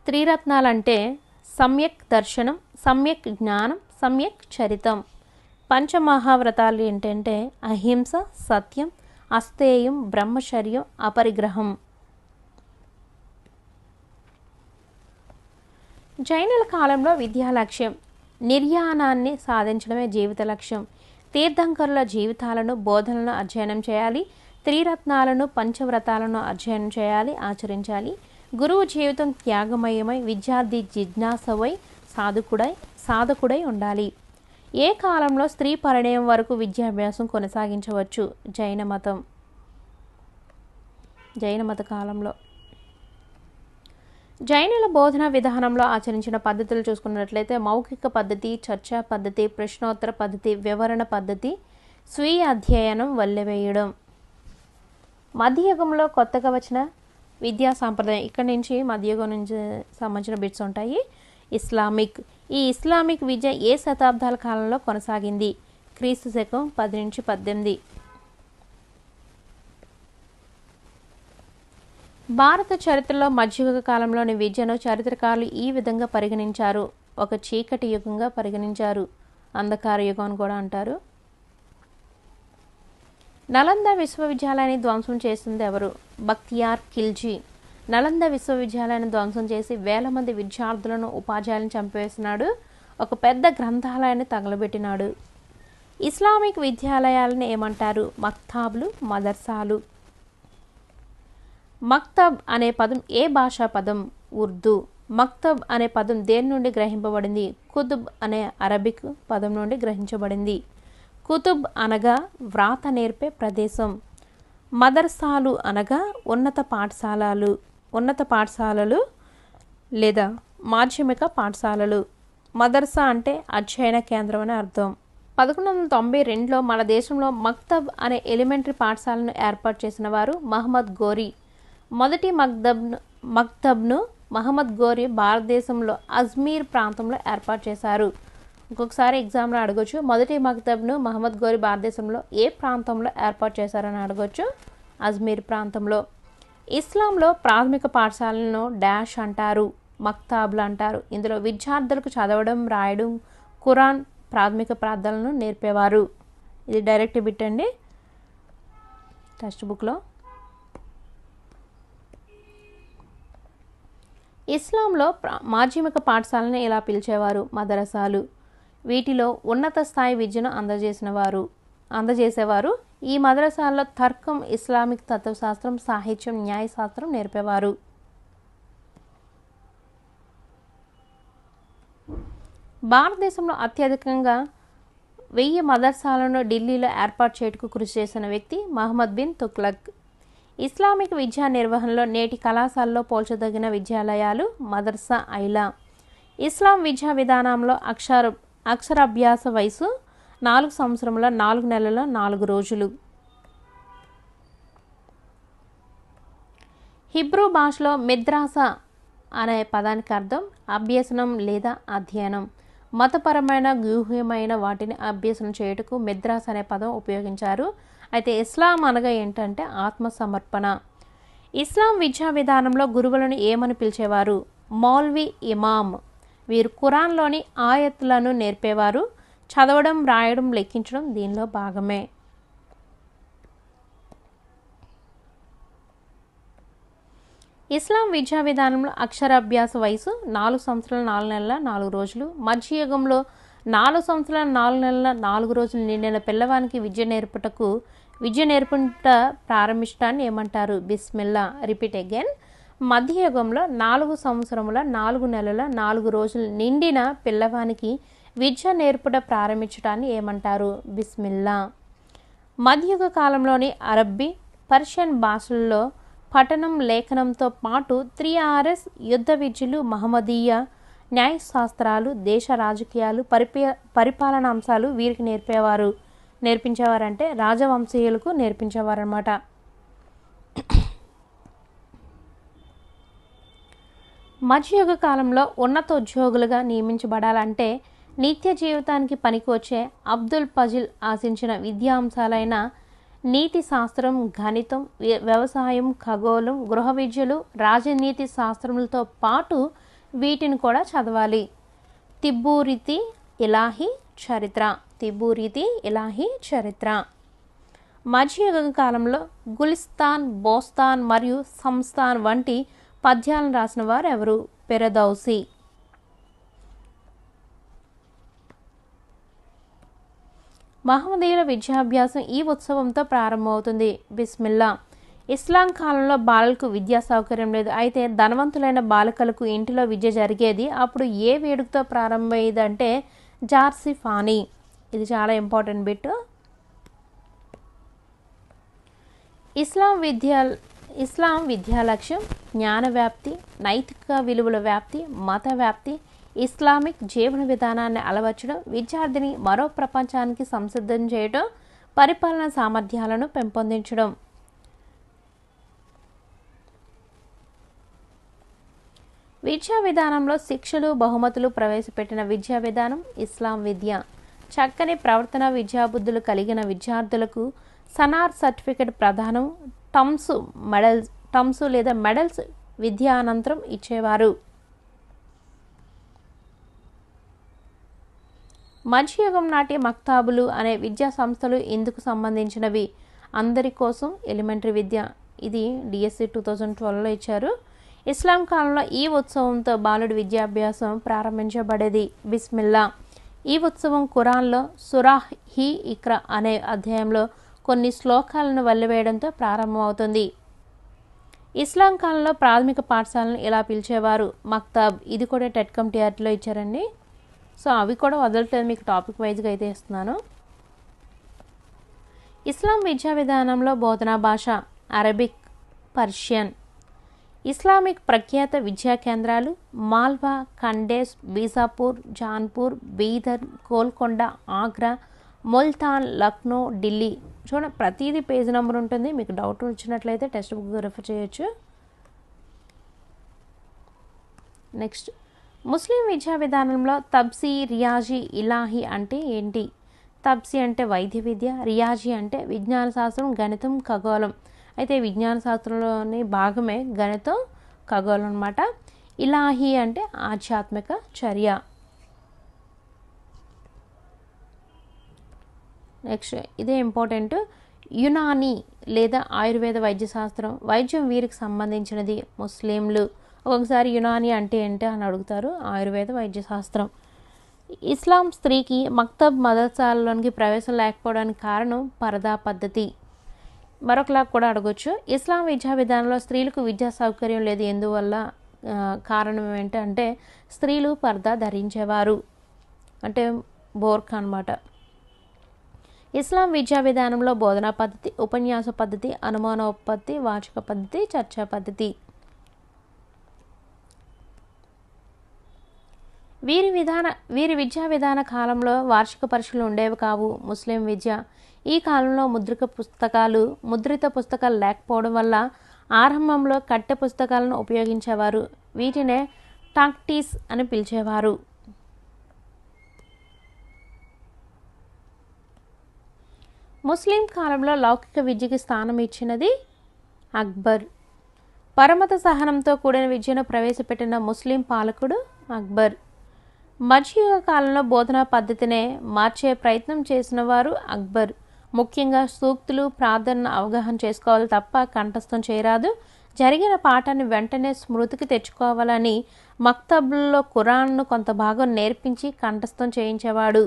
త్రిరత్నాలు అంటే సమ్యక్ దర్శనం, సమ్యక్ జ్ఞానం, సమ్యక్ చరితం. పంచమహావ్రతాలు ఏంటంటే అహింస, సత్యం, అస్తేయం, బ్రహ్మచర్యం, అపరిగ్రహం. జైనుల కాలంలో విద్యా లక్ష్యం నిర్యాణాన్ని సాధించడమే జీవిత లక్ష్యం. తీర్థంకరుల జీవితాలను, బోధనలను అధ్యయనం చేయాలి. త్రిరత్నాలను, పంచవ్రతాలను అధ్యయనం చేయాలి, ఆచరించాలి. గురువు జీవితం త్యాగమయమై, విద్యార్థి జిజ్ఞాసవై, సాధకుడై ఉండాలి. ఏ కాలంలో స్త్రీ పరిణయం వరకు విద్యాభ్యాసం కొనసాగించవచ్చు? జైన మత కాలంలో. జైనుల బోధన విధానంలో ఆచరించిన పద్ధతులు చూసుకున్నట్లయితే మౌఖిక పద్ధతి, చర్చా పద్ధతి, ప్రశ్నోత్తర పద్ధతి, వివరణ పద్ధతి, స్వీయ అధ్యయనం, వల్లెవేయడం. మధ్యయుగంలో కొత్తగా వచ్చిన విద్యా సాంప్రదాయం. ఇక్కడ నుంచి మధ్యయుగం నుంచి సంబంధించిన బిట్స్ ఉంటాయి. ఇస్లామిక్. ఈ ఇస్లామిక్ విద్య ఏ శతాబ్దాల కాలంలో కొనసాగింది? క్రీస్తు శకం 10 నుంచి 18. భారత చరిత్రలో మధ్యయుగ కాలంలోని విద్యను చరిత్రకారులు ఈ విధంగా పరిగణించారు. ఒక చీకటి యుగంగా పరిగణించారు. అంధకార యుగం అని కూడా అంటారు. నలంద విశ్వవిద్యాలయాన్ని ధ్వంసం చేసింది ఎవరు? బక్తియార్ ఖిల్జీ. నలంద విశ్వవిద్యాలయాన్ని ధ్వంసం చేసి వేల మంది విద్యార్థులను, ఉపాధ్యాయులను చంపివేసినాడు. ఒక పెద్ద గ్రంథాలయాన్ని తగలబెట్టినాడు. ఇస్లామిక్ విద్యాలయాలను ఏమంటారు? మక్తాబ్లు, మదర్సాలు. మక్తబ్ అనే పదం ఏ భాషా పదం? ఉర్దూ. మక్తబ్ అనే పదం దేని నుండి గ్రహింపబడింది? కుతుబ్ అనే అరబిక్ పదం నుండి గ్రహించబడింది. కుతుబ్ అనగా వ్రాత నేర్పే ప్రదేశం. మదర్సాలు అనగా ఉన్నత పాఠశాలలు లేదా మాధ్యమిక పాఠశాలలు. మదర్సా అంటే అధ్యయన కేంద్రం అని అర్థం. 1192లో మన దేశంలో మక్తబ్ అనే ఎలిమెంటరీ పాఠశాలను ఏర్పాటు చేసిన వారు మహమ్మద్ గోరీ. మొదటి మక్తబ్ను మహమ్మద్ గోరీ భారతదేశంలో అజ్మీర్ ప్రాంతంలో ఏర్పాటు చేశారు. ఇంకొకసారి ఎగ్జామ్లో అడగొచ్చు, మొదటి మక్తబ్ను మహమ్మద్ గోరీ భారతదేశంలో ఏ ప్రాంతంలో ఏర్పాటు చేశారని అడగొచ్చు. అజ్మీర్ ప్రాంతంలో. ఇస్లాంలో ప్రాథమిక పాఠశాలను డాష్ అంటారు, మక్తాబ్లు అంటారు. ఇందులో విద్యార్థులకు చదవడం, రాయడం, ఖురాన్, ప్రాథమిక ప్రార్థనలను నేర్పేవారు. ఇది డైరెక్ట్ బిట్ అండి టెక్స్ట్ బుక్లో. ఇస్లాంలో మాధ్యమిక పాఠశాలను ఎలా పిలిచేవారు? మదరసాలు. వీటిలో ఉన్నత స్థాయి విద్యను అందజేసేవారు. ఈ మదరసాల్లో తర్కం, ఇస్లామిక్ తత్వశాస్త్రం, సాహిత్యం, న్యాయశాస్త్రం నేర్పేవారు. భారతదేశంలో అత్యధికంగా 1000 మదర్సాలను ఢిల్లీలో ఏర్పాటు చేయటకు కృషి చేసిన వ్యక్తి మహమ్మద్ బిన్ తుగ్లక్. ఇస్లామిక్ విద్యా నిర్వహణలో నేటి కళాశాలలో పోల్చదగిన విద్యాలయాలు మదర్సా ఐలా. ఇస్లాం విద్యా విధానంలో అక్షరాభ్యాస వయసు 4 సంవత్సరముల 4 నెలల 4 రోజులు. హిబ్రూ భాషలో మిద్రాసా అనే పదానికి అర్థం అభ్యసనం లేదా అధ్యయనం. మతపరమైన గూహ్యమైన వాటిని అభ్యసనం చేయుటకు మిద్రాస్ అనే పదం ఉపయోగించారు. అయితే ఇస్లాం అనగా ఏంటంటే ఆత్మసమర్పణ. ఇస్లాం విద్యా విధానంలో గురువులను ఏమని పిలిచేవారు? మౌల్వి, ఇమామ్. వీరు ఖురాన్లోని ఆయత్లను నేర్పేవారు. చదవడం, రాయడం, లెక్కించడం దీనిలో భాగమే. ఇస్లాం విద్యా విధానంలో అక్షరాభ్యాస వయసు 4 సంవత్సరాల 4 నెలల 4 రోజులు. మధ్యయుగంలో 4 సంవత్సరాల 4 నెలల 4 రోజులు నిండిన పిల్లవానికి విద్య నేర్పుట ప్రారంభించడాన్ని ఏమంటారు? బిస్మిల్లా. Repeat again. మధ్యయుగంలో 4 సంవత్సరముల 4 నెలల 4 రోజులు నిండిన పిల్లవానికి విద్య నేర్పుట ప్రారంభించడాన్ని ఏమంటారు? బిస్మిల్లా. మధ్యయుగ కాలంలోని అరబ్బీ, పర్షియన్ భాషల్లో పఠనం, లేఖనంతో పాటు 3Rs యుద్ధ విద్యలు, మహమ్మదీయ న్యాయశాస్త్రాలు, దేశ రాజకీయాలు, పరిపాలన అంశాలు వీరికి నేర్పించేవారంటే రాజవంశీయులకు నేర్పించేవారన్నమాట. మధ్యయుగ కాలంలో ఉన్నతోద్యోగులుగా నియమించబడాలంటే నిత్య జీవితానికి పనికి వచ్చే అబ్దుల్ ఫజిల్ ఆశించిన విద్యాంశాలైన నీతి శాస్త్రం, గణితం, వ్యవసాయం, ఖగోళం, గృహ విద్యలు, రాజనీతి శాస్త్రములతో పాటు వీటిని కూడా చదవాలి. తిబ్బూరితి ఇలాహీ చరిత్ర. మధ్యయుగ కాలంలో గులిస్తాన్, బోస్తాన్ మరియు సంస్థాన్ వంటి పద్యాలను రాసిన వారు ఎవరు? పెరదౌసి. మహమ్మదీయుల విద్యాభ్యాసం ఈ ఉత్సవంతో ప్రారంభమవుతుంది. బిస్మిల్లా. ఇస్లాం కాలంలో బాలలకు విద్యా సౌకర్యం లేదు. అయితే ధనవంతులైన బాలికలకు ఇంటిలో విద్య జరిగేది. అప్పుడు ఏ వేడుకతో ప్రారంభమయ్యేది అంటే జార్సిఫానీ. ఇది చాలా ఇంపార్టెంట్ బిట్. ఇస్లాం విద్యా లక్ష్యం జ్ఞాన వ్యాప్తి, నైతిక విలువల వ్యాప్తి, మత వ్యాప్తి, ఇస్లామిక్ జీవన విధానాన్ని అలవర్చడం, విద్యార్థిని మరో ప్రపంచానికి సంసిద్ధం చేయడం, పరిపాలన సామర్థ్యాలను పెంపొందించడం. విద్యా విధానంలో శిక్షలు, బహుమతులు ప్రవేశపెట్టిన విద్యా విధానం ఇస్లాం విద్య. చక్కని ప్రవర్తన, విద్యాబుద్ధులు కలిగిన విద్యార్థులకు సనార్ సర్టిఫికెట్ ప్రదానం, టమ్స్ లేదా మెడల్స్ విద్యా అనంతరం ఇచ్చేవారు. మధ్యయుగం నాటి మక్తాబులు అనే విద్యా సంస్థలు ఇందుకు సంబంధించినవి. అందరి కోసం ఎలిమెంటరీ విద్య. ఇది డిఎస్సి 2012లో ఇచ్చారు. ఇస్లాం కాలంలో ఈ ఉత్సవంతో బాలుడి విద్యాభ్యాసం ప్రారంభించబడేది. బిస్మిల్లా. ఈ ఉత్సవం ఖురాన్లో సురాహ్ హీ ఇక్రా అనే అధ్యాయంలో కొన్ని శ్లోకాలను వల్లివేయడంతో ప్రారంభమవుతుంది. ఇస్లాం కాలంలో ప్రాథమిక పాఠశాలను ఇలా పిలిచేవారు? మక్తాబ్. ఇది కూడా టెట్కమ్ టీఆర్టీలో ఇచ్చారండి. సో అవి కూడా వదలట్లేదు, మీకు టాపిక్ వైజ్గా అయితే ఇస్తున్నాను. ఇస్లాం విద్యా విధానంలో బోధనా భాష అరబిక్, పర్షియన్. ఇస్లామిక్ ప్రఖ్యాత విద్యా కేంద్రాలు మాల్వా, ఖండేస్, బీజాపూర్, జాన్పూర్, బీదర్, గోల్కొండ, ఆగ్రా, ముల్తాన్, లక్నో, ఢిల్లీ. చూడండి, ప్రతిదీ పేజ్ నెంబర్ ఉంటుంది. మీకు డౌట్ వచ్చినట్లయితే టెక్స్ట్ బుక్ రెఫర్ చేయొచ్చు. నెక్స్ట్, ముస్లిం విద్యా విధానంలో తబ్సీ, రియాజీ, ఇలాహీ అంటే ఏంటి? తబ్సీ అంటే వైద్య విద్య, రియాజీ అంటే విజ్ఞాన శాస్త్రం, గణితం, ఖగోళం. అయితే విజ్ఞాన శాస్త్రంలోని భాగమే గణితం, ఖగోళం అన్నమాట. ఇలాహీ అంటే ఆధ్యాత్మిక చర్య. నెక్స్ట్, ఇదే ఇంపార్టెంట్. యునానీ లేదా ఆయుర్వేద వైద్యశాస్త్రం. వైద్యం వీరికి సంబంధించినది. ముస్లింలు ఒక్కొక్కసారి యునాని అంటే ఏంటి అని అడుగుతారు. ఆయుర్వేద వైద్యశాస్త్రం. ఇస్లాం స్త్రీకి మక్తబ్ మదర్సాలలోనికి ప్రవేశం లేకపోవడానికి కారణం పరదా పద్ధతి. మరొకలా కూడా అడగొచ్చు. ఇస్లాం విద్యా విధానంలో స్త్రీలకు విద్యా సౌకర్యం లేదు, ఎందువల్ల? కారణం ఏంటంటే స్త్రీలు పర్దా ధరించేవారు, అంటే బోర్ఖా అన్నమాట. ఇస్లాం విద్యా విధానంలో బోధనా పద్ధతి, ఉపన్యాస పద్ధతి, అనుమానోత్పత్తి, వాచక పద్ధతి, చర్చా పద్ధతి. వీరి విద్యా విధాన కాలంలో వార్షిక పరీక్షలు ఉండేవి కావు. ముస్లిం విద్య ఈ కాలంలో ముద్రిత పుస్తకాలు లేకపోవడం వల్ల ఆరంభంలో కట్టె పుస్తకాలను ఉపయోగించేవారు. వీటినే టాక్టీస్ అని పిలిచేవారు. ముస్లిం కాలంలో లౌకిక విద్యకి స్థానం ఇచ్చినది అక్బర్. పరమత సహనంతో కూడిన విద్యను ప్రవేశపెట్టిన ముస్లిం పాలకుడు అక్బర్. మధ్యయుగ కాలంలో బోధనా పద్ధతినే మార్చే ప్రయత్నం చేసిన వారు అక్బర్. ముఖ్యంగా సూక్తులు, ప్రార్థనను అవగాహన చేసుకోవాలి తప్ప కంఠస్థం చేయరాదు. జరిగిన పాఠాన్ని వెంటనే స్మృతికి తెచ్చుకోవాలని మక్తబ్లలో ఖురాన్ను కొంత భాగం నేర్పించి కంఠస్థం చేయించేవాడు.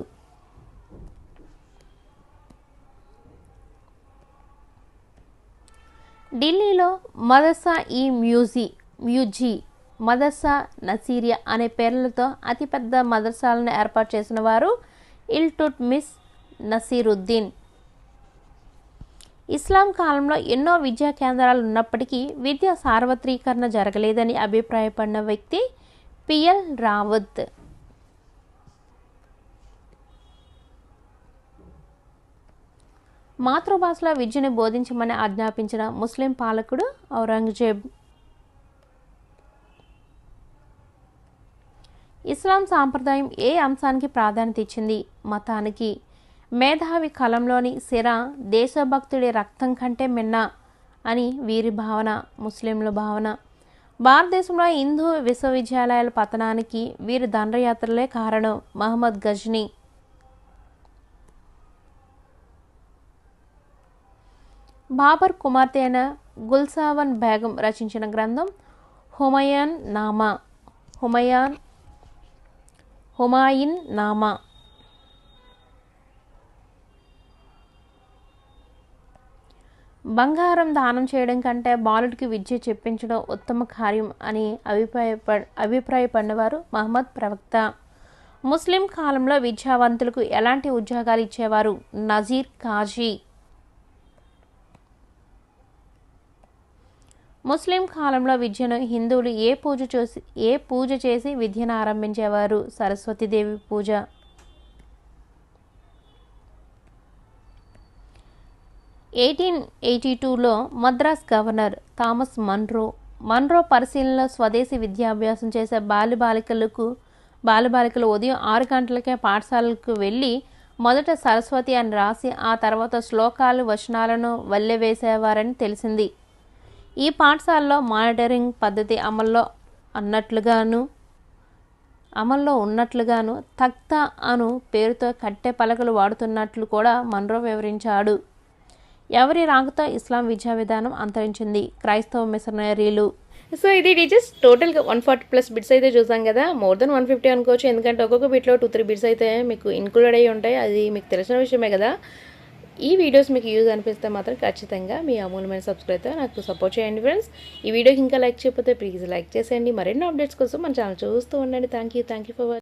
ఢిల్లీలో మదర్సా మ్యూజీ, మదర్సా నసీరియా అనే పేర్లతో అతిపెద్ద మదర్సాలను ఏర్పాటు చేసిన వారు ఇల్టుట్మిస్ నసీరుద్దీన్. ఇస్లాం కాలంలో ఎన్నో విద్యా కేంద్రాలు ఉన్నప్పటికీ విద్యా సార్వత్రీకరణ జరగలేదని అభిప్రాయపడిన వ్యక్తి పిఎల్ రావత్. మాతృభాషలో విద్యను బోధించమని ఆజ్ఞాపించిన ముస్లిం పాలకుడు ఔరంగజేబ్. ఇస్లాం సాంప్రదాయం ఏ అంశానికి ప్రాధాన్యత ఇచ్చింది? మతానికి. మేధావి కలంలోని సిరా దేశభక్తుడి రక్తం కంటే మిన్న అని వీరి భావన, ముస్లింల భావన. భారతదేశంలో హిందూ విశ్వవిద్యాలయాల పతనానికి వీరి దండయాత్రలే కారణం. మహమ్మద్ గజ్నీ. బాబర్ కుమార్తె అయిన గుల్సావన్ బేగం రచించిన గ్రంథం హుమాయిన్ నామా. బంగారం దానం చేయడం కంటే బాలుడికి విద్య చెప్పించడం ఉత్తమ కార్యం అని అభిప్రాయపడినవారు మహమ్మద్ ప్రవక్త. ముస్లిం కాలంలో విద్యావంతులకు ఎలాంటి ఉద్యోగాలు ఇచ్చేవారు? నజీర్, కాజీ. ముస్లిం కాలంలో విద్యను హిందువులు ఏ పూజ చేసి విద్యను ఆరంభించేవారు? సరస్వతీదేవి పూజ. లో మద్రాస్ గవర్నర్ థామస్ మన్రో పరిశీలనలో స్వదేశీ విద్యాభ్యాసం చేసే బాలబాలికలు ఉదయం 6 గంటలకే పాఠశాలకు వెళ్ళి మొదట సరస్వతి అని రాసి ఆ తర్వాత శ్లోకాలు, వచనాలను వల్లెవేసేవారని తెలిసింది. ఈ పాఠశాలలో మానిటరింగ్ పద్ధతి అమల్లో ఉన్నట్లుగాను తఖ్తా అను పేరుతో కట్టె పలకలు వాడుతున్నట్లు కూడా మన్రో వివరించాడు. ఎవరి రాకతో ఇస్లాం విద్యా విధానం అంతరించింది? క్రైస్తవ మిషనరీలు. సో ఇది జస్ట్ టోటల్గా 140+ బిట్స్ అయితే చూసాం కదా. మోర్ దెన్ 150 అనుకోవచ్చు, ఎందుకంటే ఒక్కొక్క బిట్లో 2-3 బిట్స్ అయితే మీకు ఇన్క్లూడ్ అయ్యి ఉంటాయి. అది మీకు తెలిసిన విషయమే కదా. ఈ వీడియోస్ మీకు యూజ్ అనిపిస్తే మాత్రం ఖచ్చితంగా మీ అమూల్యమైన సబ్స్క్రైబ్ నాకు సపోర్ట్ చేయండి ఫ్రెండ్స్. ఈ వీడియోకి ఇంకా లైక్ చేయకపోతే ప్లీజ్ లైక్ చేసేయండి. మరెన్నో అప్డేట్స్ కోసం మన ఛానల్ చూస్తూ ఉండండి. Thank you for watching.